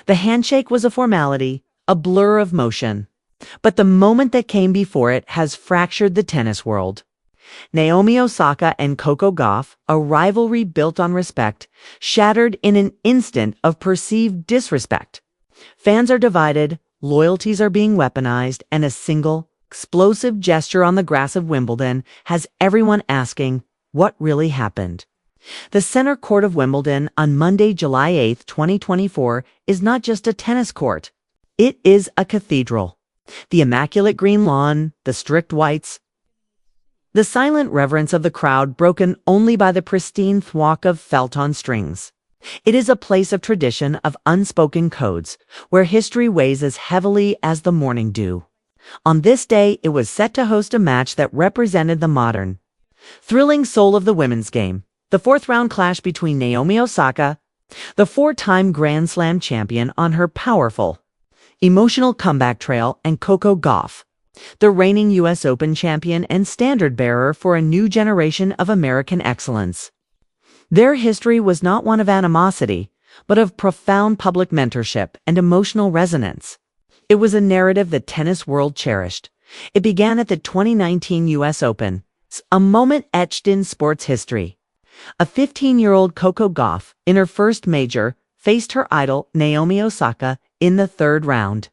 The handshake was a formality, a blur of motion. But the moment that came before it has fractured the tennis world. Naomi Osaka and Coco Gauff, a rivalry built on respect, shattered in an instant of perceived disrespect. Fans are divided, loyalties are being weaponized, and a single, explosive gesture on the grass of Wimbledon has everyone asking, what really happened? The center court of Wimbledon on Monday, July 8, 2024, is not just a tennis court. It is a cathedral. The immaculate green lawn, the strict whites, the silent reverence of the crowd broken only by the pristine thwack of felt on strings. It is a place of tradition, of unspoken codes, where history weighs as heavily as the morning dew. On this day, it was set to host a match that represented the modern, thrilling soul of the women's game, the fourth-round clash between Naomi Osaka, the four-time Grand Slam champion, on her powerful, emotional comeback trail, and Coco Gauff, the reigning U.S. Open champion and standard-bearer for a new generation of American excellence. Their history was not one of animosity, but of profound public mentorship and emotional resonance. It was a narrative the tennis world cherished. It began at the 2019 U.S. Open, a moment etched in sports history. A 15-year-old Coco Gauff, in her first major, faced her idol Naomi Osaka in the third round.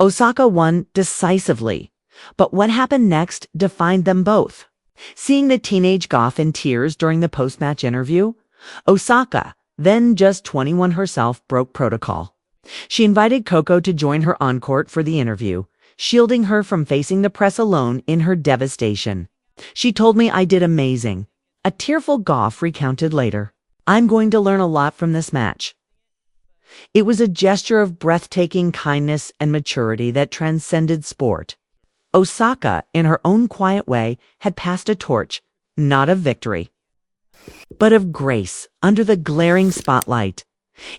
Osaka won decisively, but what happened next defined them both. Seeing the teenage Gauff in tears during the post-match interview, Osaka, then just 21 herself, broke protocol. She invited Coco to join her on court for the interview, shielding her from facing the press alone in her devastation. She told me I did amazing. A tearful Gauff recounted later. I'm going to learn a lot from this match. It was a gesture of breathtaking kindness and maturity that transcended sport. Osaka, in her own quiet way, had passed a torch, not of victory, but of grace, under the glaring spotlight.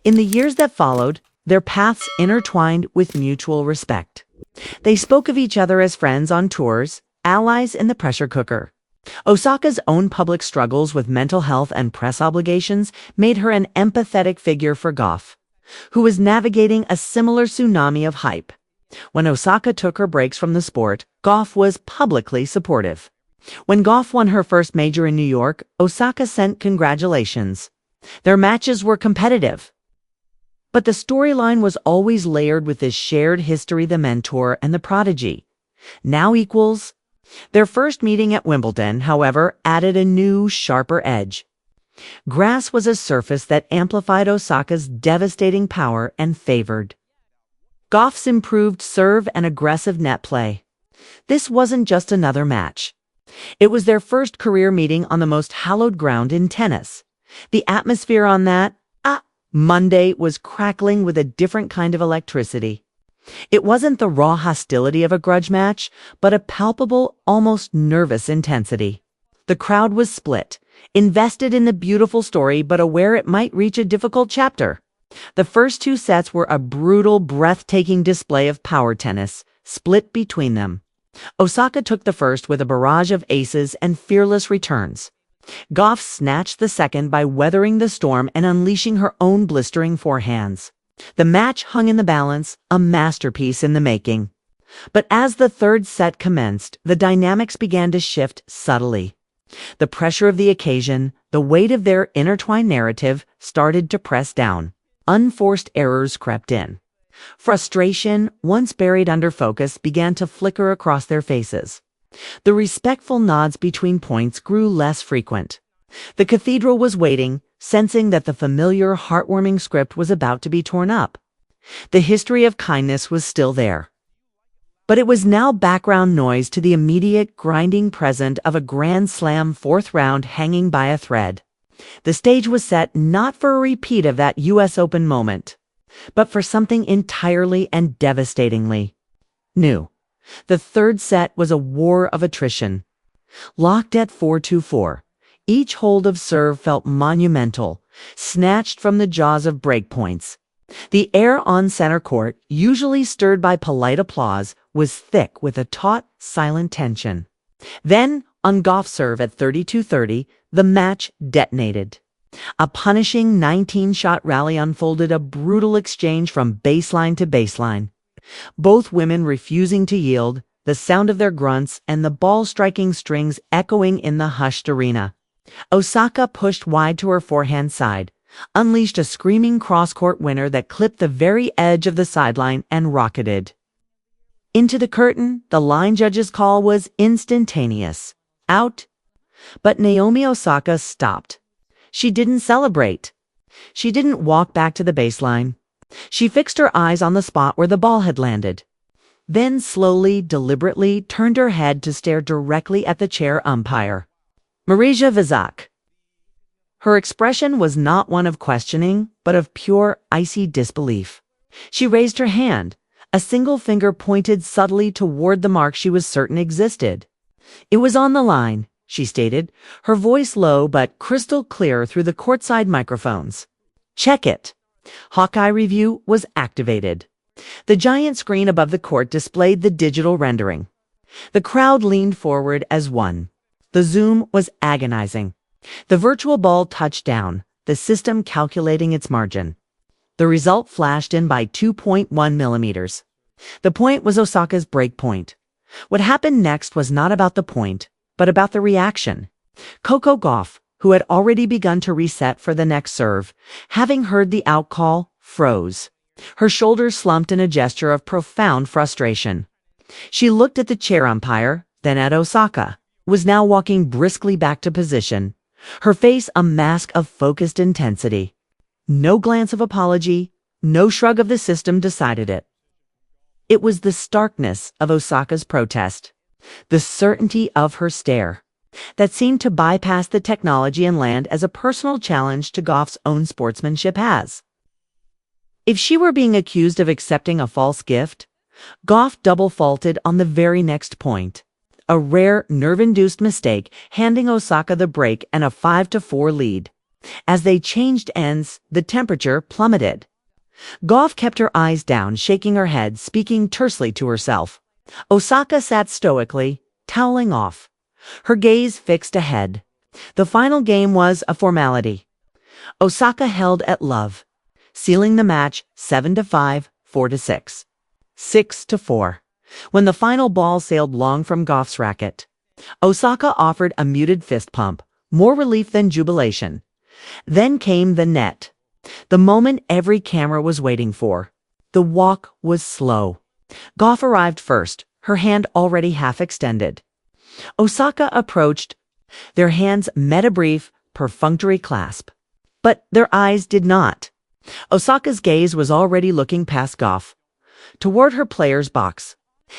In the years that followed, their paths intertwined with mutual respect. They spoke of each other as friends on tours, allies in the pressure cooker. Osaka's own public struggles with mental health and press obligations made her an empathetic figure for Gauff, who was navigating a similar tsunami of hype. When Osaka took her breaks from the sport, Gauff was publicly supportive. When Gauff won her first major in New York, Osaka sent congratulations. Their matches were competitive. But the storyline was always layered with this shared history, the mentor and the prodigy. Now equals. Their first meeting at Wimbledon, however, added a new, sharper edge. Grass was a surface that amplified Osaka's devastating power and favored Gauff's improved serve and aggressive net play. This wasn't just another match. It was their first career meeting on the most hallowed ground in tennis. The atmosphere on that Monday was crackling with a different kind of electricity. It wasn't the raw hostility of a grudge match, but a palpable, almost nervous intensity. The crowd was split, invested in the beautiful story but aware it might reach a difficult chapter. The first two sets were a brutal, breathtaking display of power tennis, split between them. Osaka took the first with a barrage of aces and fearless returns. Gauff snatched the second by weathering the storm and unleashing her own blistering forehands. The match hung in the balance, a masterpiece in the making. But as the third set commenced, the dynamics began to shift subtly. The pressure of the occasion, the weight of their intertwined narrative, started to press down. Unforced errors crept in. Frustration, once buried under focus, began to flicker across their faces. The respectful nods between points grew less frequent. The cathedral was waiting, sensing that the familiar, heartwarming script was about to be torn up. The history of kindness was still there. But it was now background noise to the immediate, grinding present of a Grand Slam fourth round hanging by a thread. The stage was set not for a repeat of that U.S. Open moment, but for something entirely and devastatingly new. The third set was a war of attrition. Locked at 4-4, each hold of serve felt monumental, snatched from the jaws of breakpoints. The air on center court, usually stirred by polite applause, was thick with a taut, silent tension. Then, on Gauff's serve at 32-30, the match detonated. A punishing 19-shot rally unfolded, a brutal exchange from baseline to baseline. Both women refusing to yield, the sound of their grunts and the ball striking strings echoing in the hushed arena. Osaka pushed wide to her forehand side, unleashed a screaming cross-court winner that clipped the very edge of the sideline and rocketed into the curtain. The line judge's call was instantaneous. Out. But Naomi Osaka stopped. She didn't celebrate. She didn't walk back to the baseline. She fixed her eyes on the spot where the ball had landed. Then slowly, deliberately turned her head to stare directly at the chair umpire, Marija Vizak. Her expression was not one of questioning, but of pure, icy disbelief. She raised her hand, a single finger pointed subtly toward the mark she was certain existed. It was on the line, she stated, her voice low but crystal clear through the courtside microphones. Check it. Hawkeye Review was activated. The giant screen above the court displayed the digital rendering. The crowd leaned forward as one. The zoom was agonizing. The virtual ball touched down, the system calculating its margin. The result flashed in by 2.1 millimeters. The point was Osaka's break point. What happened next was not about the point, but about the reaction. Coco Gauff, who had already begun to reset for the next serve, having heard the outcall, froze. Her shoulders slumped in a gesture of profound frustration. She looked at the chair umpire, then at Osaka, who was now walking briskly back to position, her face a mask of focused intensity. No glance of apology, no shrug of the system decided it. It was the starkness of Osaka's protest, the certainty of her stare, that seemed to bypass the technology and land as a personal challenge to Gauff's own sportsmanship has. If she were being accused of accepting a false gift, Gauff double faulted on the very next point. A rare, nerve-induced mistake, handing Osaka the break and a 5-4 lead. As they changed ends, the temperature plummeted. Gauff kept her eyes down, shaking her head, speaking tersely to herself. Osaka sat stoically, toweling off, her gaze fixed ahead. The final game was a formality. Osaka held at love, sealing the match 7-5, 4-6, 6-4. When the final ball sailed long from Gauff's racket, Osaka offered a muted fist pump, more relief than jubilation. Then came the net, the moment every camera was waiting for. The walk was slow. Gauff arrived first, her hand already half extended. Osaka approached. Their hands met a brief, perfunctory clasp. But their eyes did not. Osaka's gaze was already looking past Gauff, toward her player's box.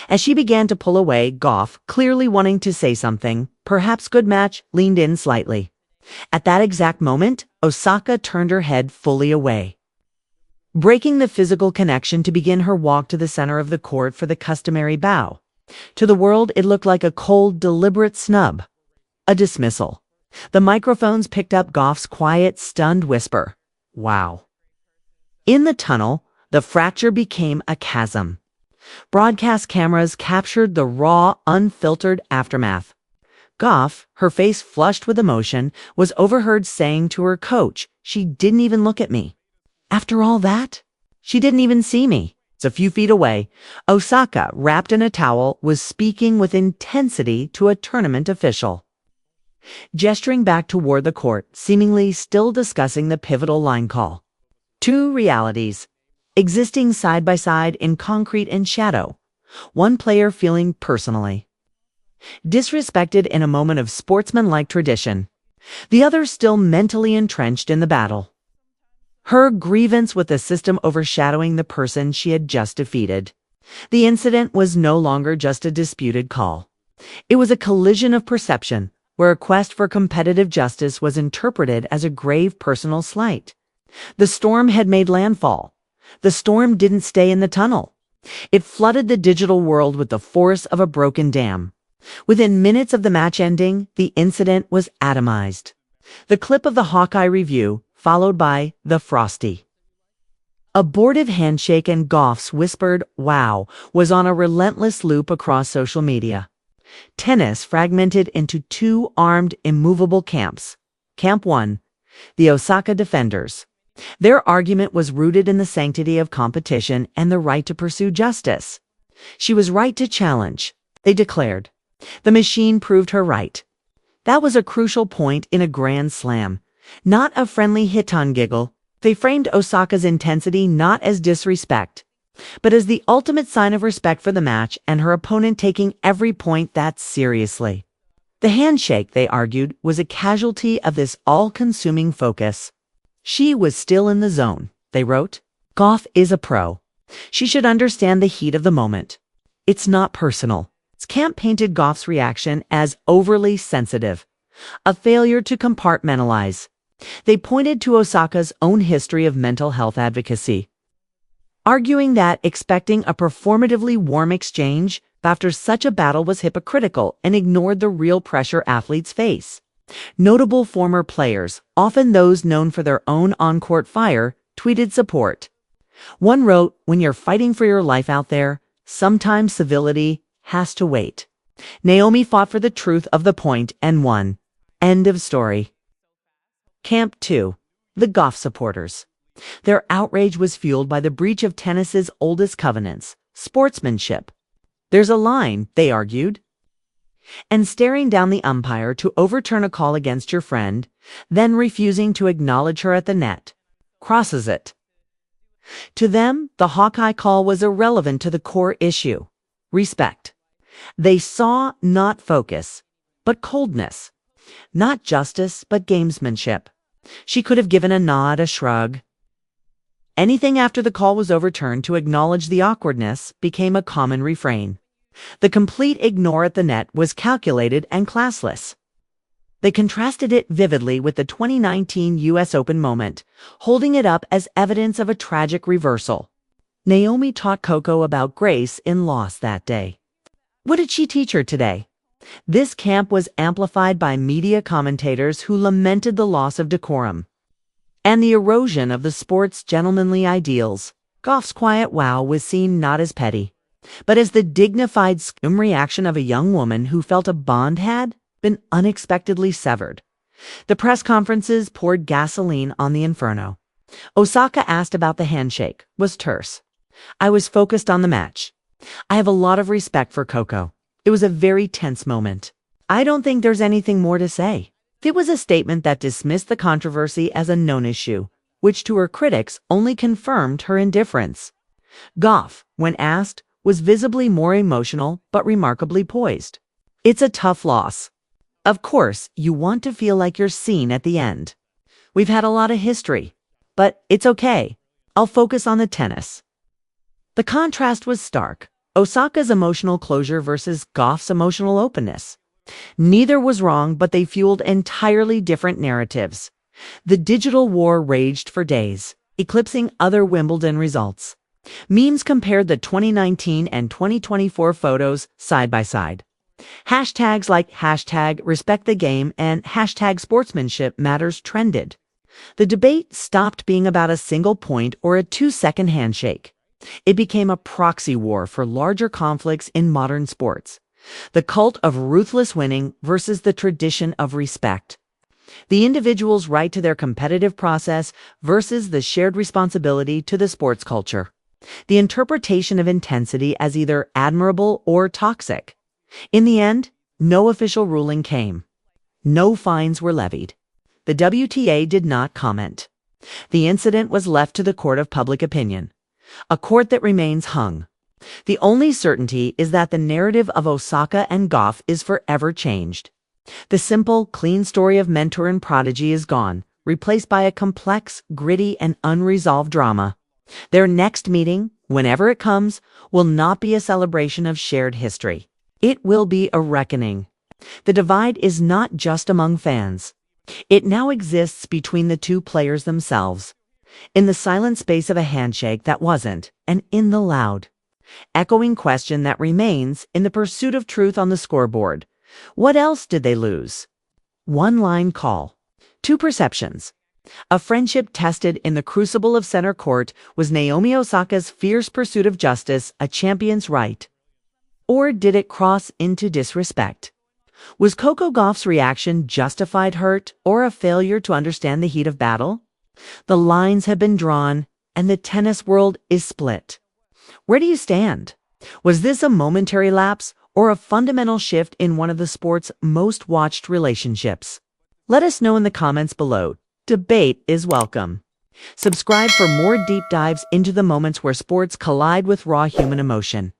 As she began to pull away, Gauff, clearly wanting to say something, perhaps good match, leaned in slightly. At that exact moment, Osaka turned her head fully away, breaking the physical connection to begin her walk to the center of the court for the customary bow. To the world, it looked like a cold, deliberate snub, a dismissal. The microphones picked up Gauff's quiet, stunned whisper. Wow. In the tunnel, the fracture became a chasm. Broadcast cameras captured the raw, unfiltered aftermath. Gauff, her face flushed with emotion, was overheard saying to her coach, "She didn't even look at me. After all that? She didn't even see me." It's a few feet away. Osaka, wrapped in a towel, was speaking with intensity to a tournament official, gesturing back toward the court, seemingly still discussing the pivotal line call. Two realities, existing side by side in concrete and shadow. One player feeling personally disrespected in a moment of sportsmanlike tradition. The other still mentally entrenched in the battle. Her grievance with the system overshadowing the person she had just defeated. The incident was no longer just a disputed call. It was a collision of perception, where a quest for competitive justice was interpreted as a grave personal slight. The storm had made landfall. The storm didn't stay in the tunnel. It flooded the digital world with the force of a broken dam. Within minutes of the match ending, the incident was atomized. The clip of the Hawkeye Review, followed by the Frosty. Abortive handshake and Gauff's whispered "wow" was on a relentless loop across social media. Tennis fragmented into two armed, immovable camps. Camp 1, The Osaka defenders. Their argument was rooted in the sanctity of competition and the right to pursue justice. She was right to challenge, they declared. The machine proved her right. That was a crucial point in a grand slam, not a friendly hit-on giggle. They framed Osaka's intensity not as disrespect, but as the ultimate sign of respect for the match and her opponent taking every point that seriously. The handshake, they argued, was a casualty of this all-consuming focus. She was still in the zone, they wrote. Gauff is a pro. She should understand the heat of the moment. It's not personal. Camp painted Gauff's reaction as overly sensitive, a failure to compartmentalize. They pointed to Osaka's own history of mental health advocacy, arguing that expecting a performatively warm exchange after such a battle was hypocritical and ignored the real pressure athletes face. Notable former players, often those known for their own on-court fire, tweeted support. One wrote, "When you're fighting for your life out there, sometimes civility has to wait." Naomi fought for the truth of the point and won. End of story. Camp 2. The Gauff supporters. Their outrage was fueled by the breach of tennis's oldest covenants, sportsmanship. There's a line, they argued. And staring down the umpire to overturn a call against your friend, then refusing to acknowledge her at the net, crosses it. To them, the Hawkeye call was irrelevant to the core issue, respect. They saw not focus, but coldness, not justice, but gamesmanship. She could have given a nod, a shrug. Anything after the call was overturned to acknowledge the awkwardness became a common refrain. The complete ignore at the net was calculated and classless. They contrasted it vividly with the 2019 U.S. Open moment, holding it up as evidence of a tragic reversal. Naomi taught Coco about grace in loss that day. What did she teach her today? This camp was amplified by media commentators who lamented the loss of decorum and the erosion of the sport's gentlemanly ideals. Gauff's quiet wow was seen not as petty, but as the dignified reaction of a young woman who felt a bond had been unexpectedly severed. The press conferences poured gasoline on the inferno. Osaka asked about the handshake, was terse. I was focused on the match. I have a lot of respect for Coco. It was a very tense moment. I don't think there's anything more to say. It was a statement that dismissed the controversy as a known issue, which to her critics only confirmed her indifference. Gauff, when asked, was visibly more emotional but remarkably poised. It's a tough loss. Of course, you want to feel like you're seen at the end. We've had a lot of history, but it's okay. I'll focus on the tennis. The contrast was stark. Osaka's emotional closure versus Gauff's emotional openness. Neither was wrong, but they fueled entirely different narratives. The digital war raged for days, eclipsing other Wimbledon results. Memes compared the 2019 and 2024 photos side by side. Hashtags like #RespectTheGame and #Sportsmanship Matters trended. The debate stopped being about a single point or a 2-second handshake. It became a proxy war for larger conflicts in modern sports. The cult of ruthless winning versus the tradition of respect. The individual's right to their competitive process versus the shared responsibility to the sports culture. The interpretation of intensity as either admirable or toxic. In the end, no official ruling came. No fines were levied. The WTA did not comment. The incident was left to the court of public opinion, a court that remains hung. The only certainty is that the narrative of Osaka and Gauff is forever changed. The simple, clean story of mentor and prodigy is gone, replaced by a complex, gritty, and unresolved drama. Their next meeting, whenever it comes, will not be a celebration of shared history. It will be a reckoning. The divide is not just among fans. It now exists between the two players themselves. In the silent space of a handshake that wasn't, and in the loud, echoing question that remains in the pursuit of truth on the scoreboard. What else did they lose? One line call. Two perceptions. A friendship tested in the crucible of center court was Naomi Osaka's fierce pursuit of justice a champion's right? Or did it cross into disrespect? Was Coco Gauff's reaction justified hurt or a failure to understand the heat of battle? The lines have been drawn, and the tennis world is split. Where do you stand? Was this a momentary lapse or a fundamental shift in one of the sport's most watched relationships? Let us know in the comments below. Debate is welcome. Subscribe for more deep dives into the moments where sports collide with raw human emotion.